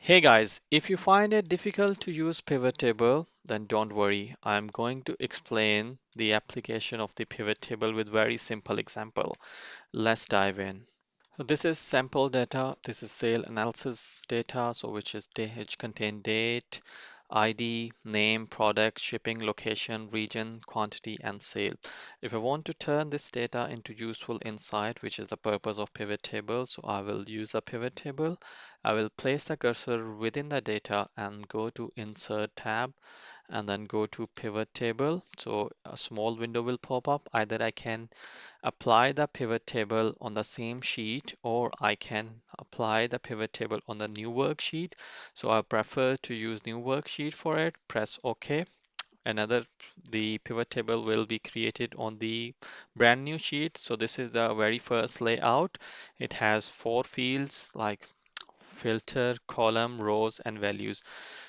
Hey guys, if you find it difficult to use pivot table, then don't worry. I'm going to explain the application of the pivot table with very simple example. Let's dive in. So this is sample data. This is sale analysis data, so which contain date, ID, name, product, shipping, location, region, quantity, and sale. If I want to turn this data into useful insight, which is the purpose of pivot table, so I will use a pivot table. I will place the cursor within the data and go to Insert tab and then go to Pivot Table. So a small window will pop up. Either I can apply the pivot table on the same sheet, or I can apply the pivot table on the new worksheet. So I prefer to use new worksheet for it. Press OK. The pivot table will be created on the brand new sheet. So this is the very first layout. It has four fields like filter, column, rows, and values.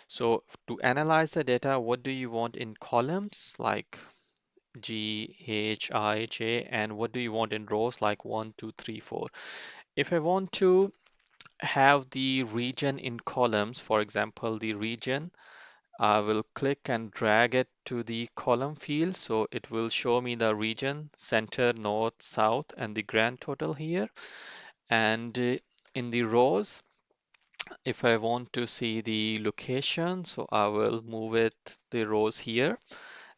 So to analyze the data, what do you want in columns like G, H, I, J, and what do you want in rows like 1, 2, 3, 4? If I want to have the region in columns, for example, the region, I will click and drag it to the column field. So it will show me the region, center, north, south, and the grand total here. And in the rows, if I want to see the location, so I will move it the rows here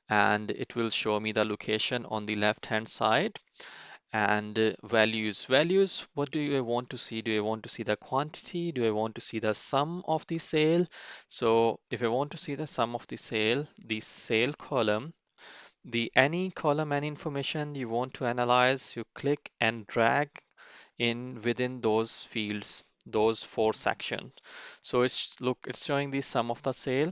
and it will show me the location on the left hand side. And values, what do I want to see? Do I want to see the quantity? Do I want to see the sum of the sale? So if I want to see the sum of the sale column, the any column, any information you want to analyze, you click and drag in within those fields, those four sections. So it's showing the sum of the sale.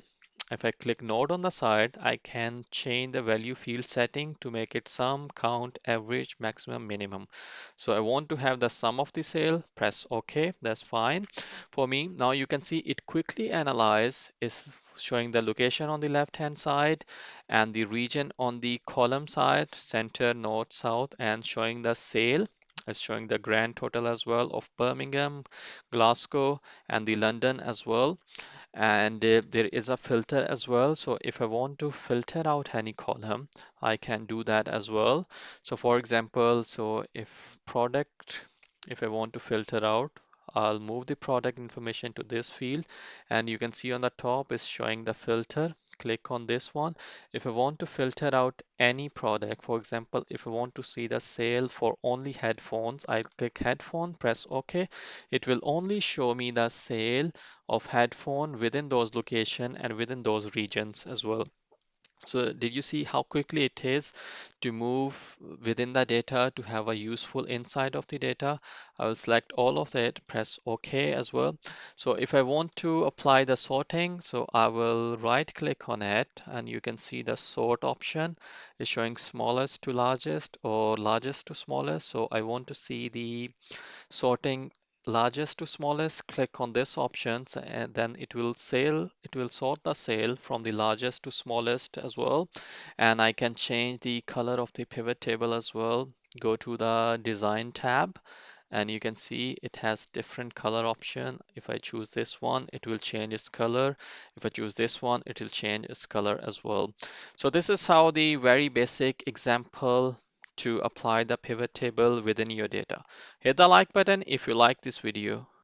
If I click node on the side, I can change the value field setting to make it sum, count, average, maximum, minimum. So I want to have the sum of the sale, press OK, that's fine for me. Now you can see it quickly analyze is showing the location on the left hand side and the region on the column side, center, north, south, and showing the sale. It's showing the grand total as well of Birmingham, Glasgow, and the London as well. And there is a filter as well. So if I want to filter out any column, I can do that as well. So for example, so if I want to filter out, I'll move the product information to this field, and you can see on the top is showing the filter. Click on this one. If I want to filter out any product, for example, if I want to see the sale for only headphones, I click headphone, press OK. It will only show me the sale of headphone within those location and within those regions as well. So did you see how quickly it is to move within the data to have a useful insight of the data? I will select all of that, press OK as well. So if I want to apply the sorting, so I will right click on it and you can see the sort option is showing smallest to largest or largest to smallest. So I want to see the sorting largest to smallest, click on this options and then it will sort the sale from the largest to smallest as well. And I can change the color of the pivot table as well. Go to the design tab and you can see it has different color option. If I choose this one, it will change its color. If I choose this one, it will change its color as well. So this is how the very basic example to apply the pivot table within your data. Hit the like button if you like this video.